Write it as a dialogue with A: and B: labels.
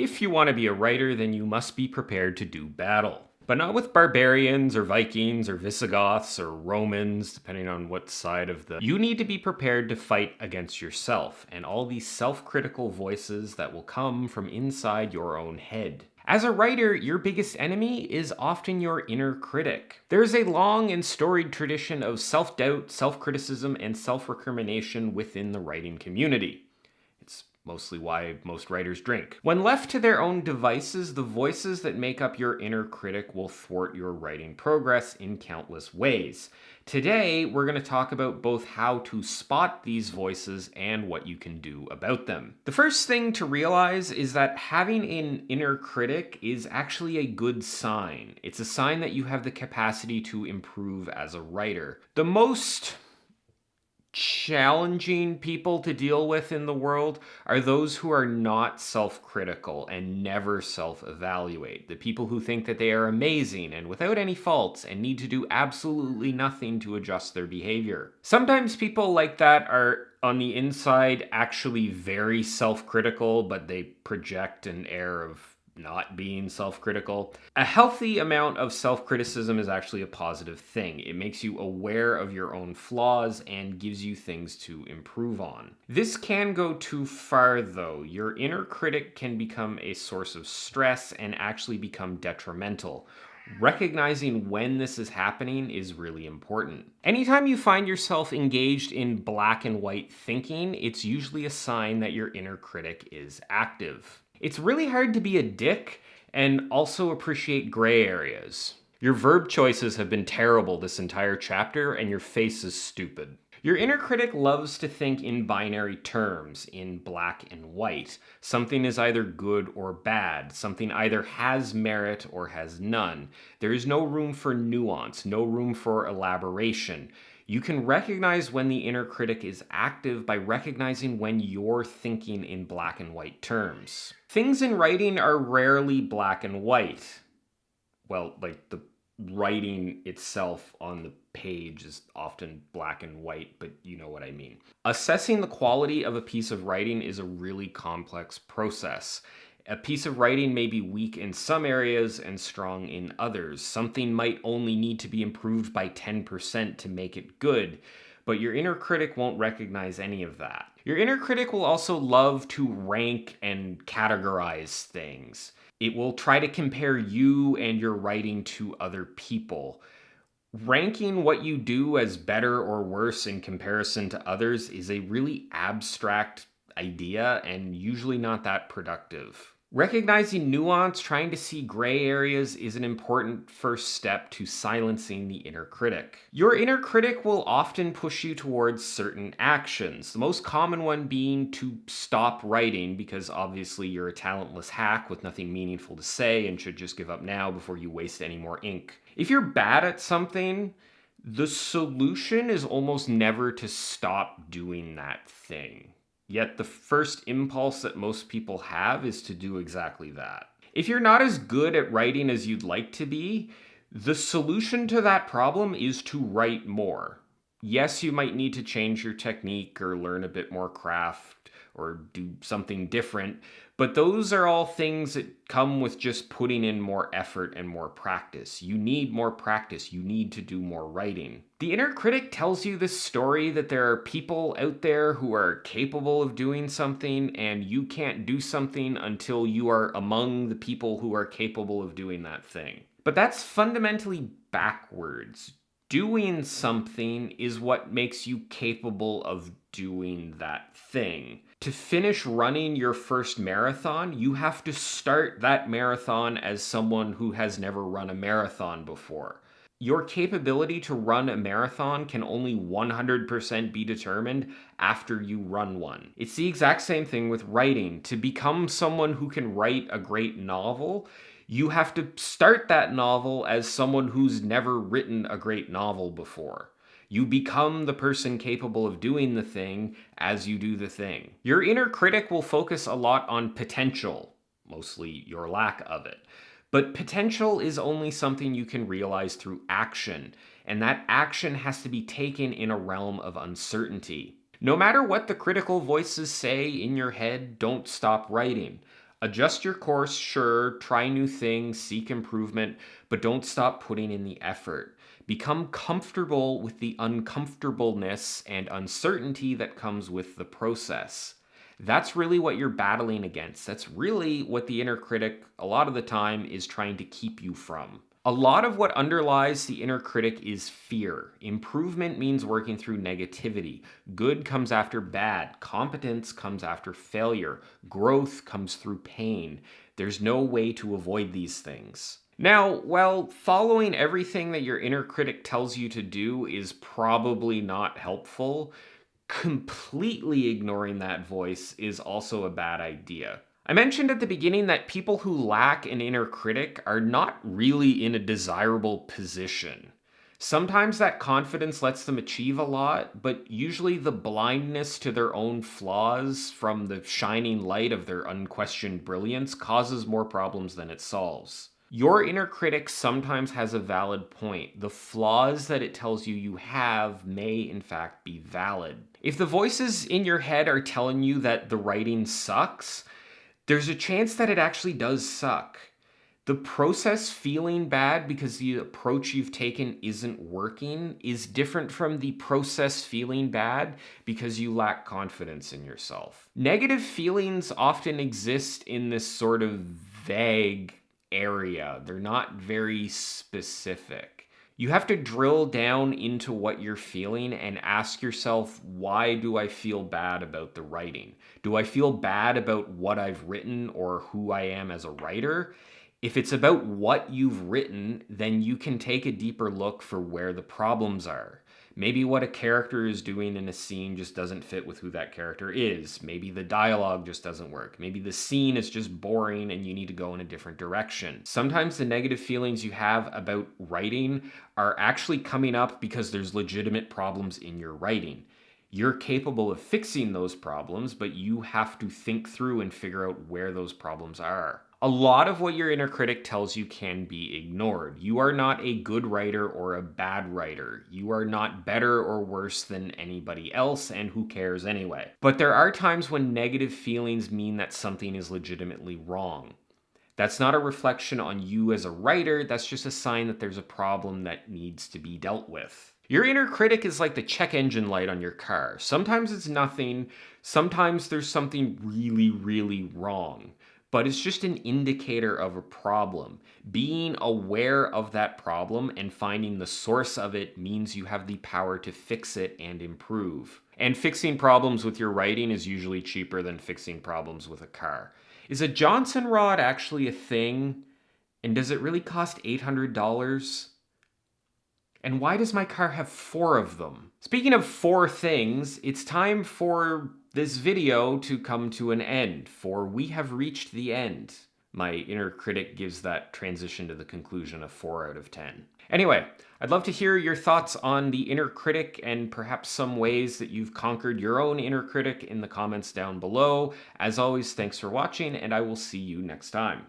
A: If you want to be a writer, then you must be prepared to do battle. But not with barbarians or Vikings or Visigoths or Romans, depending on what side of the... You need to be prepared to fight against yourself and all these self-critical voices that will come from inside your own head. As a writer, your biggest enemy is often your inner critic. There's a long and storied tradition of self-doubt, self-criticism, and self-recrimination within the writing community. It's mostly why most writers drink. When left to their own devices, the voices that make up your inner critic will thwart your writing progress in countless ways. Today, we're going to talk about both how to spot these voices and what you can do about them. The first thing to realize is that having an inner critic is actually a good sign. It's a sign that you have the capacity to improve as a writer. The most challenging people to deal with in the world are those who are not self-critical and never self-evaluate. The people who think that they are amazing and without any faults and need to do absolutely nothing to adjust their behavior. Sometimes people like that are on the inside actually very self-critical, but they project an air of not being self-critical. A healthy amount of self-criticism is actually a positive thing. It makes you aware of your own flaws and gives you things to improve on. This can go too far though. Your inner critic can become a source of stress and actually become detrimental. Recognizing when this is happening is really important. Anytime you find yourself engaged in black and white thinking, it's usually a sign that your inner critic is active. It's really hard to be a dick and also appreciate gray areas. Your verb choices have been terrible this entire chapter, and your face is stupid. Your inner critic loves to think in binary terms, in black and white. Something is either good or bad. Something either has merit or has none. There is no room for nuance, no room for elaboration. You can recognize when the inner critic is active by recognizing when you're thinking in black and white terms. Things in writing are rarely black and white. Well, like the writing itself on the page is often black and white, but you know what I mean. Assessing the quality of a piece of writing is a really complex process. A piece of writing may be weak in some areas and strong in others. Something might only need to be improved by 10% to make it good, but your inner critic won't recognize any of that. Your inner critic will also love to rank and categorize things. It will try to compare you and your writing to other people. Ranking what you do as better or worse in comparison to others is a really abstract idea and usually not that productive. Recognizing nuance, trying to see gray areas is an important first step to silencing the inner critic. Your inner critic will often push you towards certain actions, the most common one being to stop writing because obviously you're a talentless hack with nothing meaningful to say and should just give up now before you waste any more ink. If you're bad at something, the solution is almost never to stop doing that thing. Yet the first impulse that most people have is to do exactly that. If you're not as good at writing as you'd like to be, the solution to that problem is to write more. Yes, you might need to change your technique or learn a bit more craft or do something different, but those are all things that come with just putting in more effort and more practice. You need more practice. You need to do more writing. The inner critic tells you this story that there are people out there who are capable of doing something and you can't do something until you are among the people who are capable of doing that thing. But that's fundamentally backwards. Doing something is what makes you capable of doing that thing. To finish running your first marathon, you have to start that marathon as someone who has never run a marathon before. Your capability to run a marathon can only 100% be determined after you run one. It's the exact same thing with writing. To become someone who can write a great novel, you have to start that novel as someone who's never written a great novel before. You become the person capable of doing the thing as you do the thing. Your inner critic will focus a lot on potential, mostly your lack of it. But potential is only something you can realize through action, and that action has to be taken in a realm of uncertainty. No matter what the critical voices say in your head, don't stop writing. Adjust your course, sure, try new things, seek improvement, but don't stop putting in the effort. Become comfortable with the uncomfortableness and uncertainty that comes with the process. That's really what you're battling against. That's really what the inner critic, a lot of the time, is trying to keep you from. A lot of what underlies the inner critic is fear. Improvement means working through negativity. Good comes after bad. Competence comes after failure. Growth comes through pain. There's no way to avoid these things. Now, while following everything that your inner critic tells you to do is probably not helpful, completely ignoring that voice is also a bad idea. I mentioned at the beginning that people who lack an inner critic are not really in a desirable position. Sometimes that confidence lets them achieve a lot, but usually the blindness to their own flaws from the shining light of their unquestioned brilliance causes more problems than it solves. Your inner critic sometimes has a valid point. The flaws that it tells you you have may in fact be valid. If the voices in your head are telling you that the writing sucks, there's a chance that it actually does suck. The process feeling bad because the approach you've taken isn't working is different from the process feeling bad because you lack confidence in yourself. Negative feelings often exist in this sort of vague area. They're not very specific. You have to drill down into what you're feeling and ask yourself, why do I feel bad about the writing? Do I feel bad about what I've written or who I am as a writer? If it's about what you've written, then you can take a deeper look for where the problems are. Maybe what a character is doing in a scene just doesn't fit with who that character is. Maybe the dialogue just doesn't work. Maybe the scene is just boring and you need to go in a different direction. Sometimes the negative feelings you have about writing are actually coming up because there's legitimate problems in your writing. You're capable of fixing those problems, but you have to think through and figure out where those problems are. A lot of what your inner critic tells you can be ignored. You are not a good writer or a bad writer. You are not better or worse than anybody else, and who cares anyway? But there are times when negative feelings mean that something is legitimately wrong. That's not a reflection on you as a writer, that's just a sign that there's a problem that needs to be dealt with. Your inner critic is like the check engine light on your car. Sometimes it's nothing, sometimes there's something really, really wrong. But it's just an indicator of a problem. Being aware of that problem and finding the source of it means you have the power to fix it and improve. And fixing problems with your writing is usually cheaper than fixing problems with a car. Is a Johnson rod actually a thing? And does it really cost $800? And why does my car have 4 of them? Speaking of 4 things, it's time for this video to come to an end, for we have reached the end. My inner critic gives that transition to the conclusion a 4 out of 10. Anyway, I'd love to hear your thoughts on the inner critic and perhaps some ways that you've conquered your own inner critic in the comments down below. As always, thanks for watching, and I will see you next time.